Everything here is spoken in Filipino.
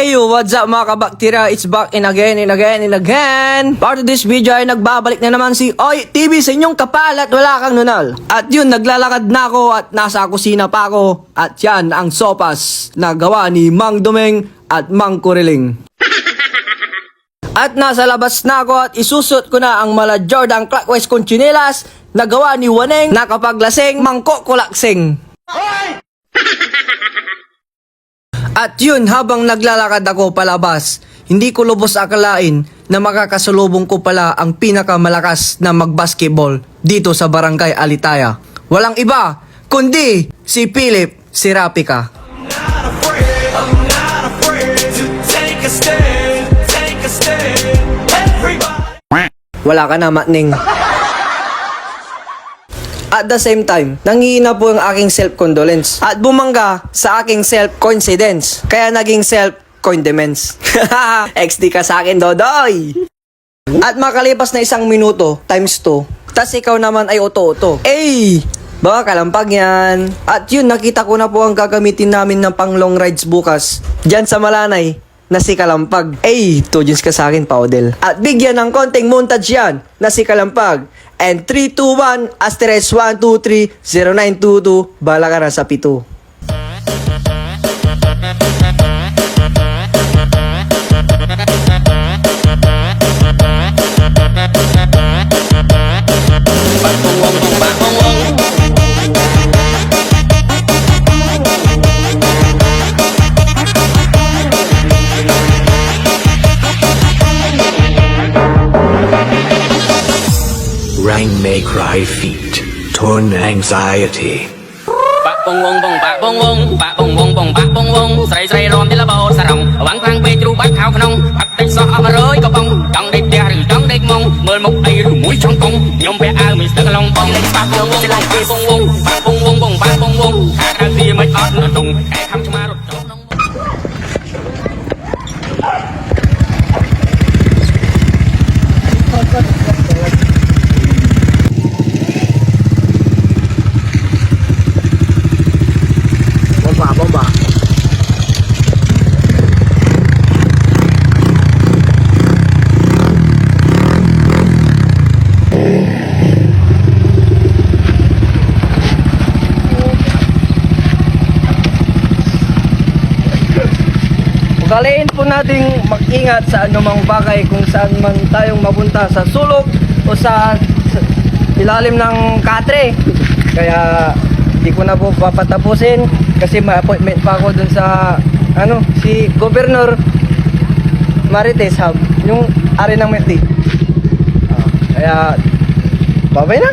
Hey yo, what's up mga kabakterya? It's back and again and again and again. Part of this video ay nagbabalik na naman si Oy TV sa inyong kapal at wala kang nunal. At yun, naglalakad na ako at nasa kusina pa ako. At yan ang sopas na gawa ni Mang Dumeng at Mang Kuriling. At nasa labas na ako at isusot ko na ang mala Jordan clockwise kong tsinelas na gawa ni Waneng na kapag lasing, mangko kulaksing. At yun, habang naglalakad ako palabas, hindi ko lubos akalain na makakasalubong ko pala ang pinakamalakas na magbasketball dito sa Barangay Alitaya. Walang iba, kundi si Philip Sirapika. Wala ka na, Matning. At the same time, nangihina po ang aking self-condolence at bumangga sa aking self-coincidence. Kaya naging self-condemens. XD ka sa akin, Dodoy! At makalipas na 1 minuto, times 2, tas ikaw naman ay oto-oto. Eh! Baka kalampag yan. At yun, nakita ko na po ang gagamitin namin ng pang long rides bukas. Diyan sa Malanay na si Kalampag. Eh, 2 jeans ka sa akin, Paudel. At bigyan ng konting montage yan na si Kalampag. And 3, 2, 1, asterisk 1, 2, 3, 0922, bala ka na sa pito. Rain may cry feet, torn anxiety. Pak bong bong bong, pak bong bong, pak bong bong bong, pak bong bong. Sray sray rom tila bao sarong, wang khang pe tru bát khao khong. Pak tay so rơi có bong, trong đây tia rừng trong đây mong, mơ mộng ai rủ mũi trong cong. Nhom pe ao mình sờ long bong, pak bong bong, lại pe bong bong, pak bong bong bong, pak bong bong. Khát khao tia mới ót nó đùng, ai khăm cho ma rụt trốn nong. Bomba. Ugaliin po nating mag-ingat sa anumang bagay kung saan man tayong mapunta, sa sulok o sa ilalim ng katre. Kaya hindi ko na po papatapusin kasi may appointment pa ako dun sa si Governor Marites Hub, yung ari ng Meti. Kaya babay na.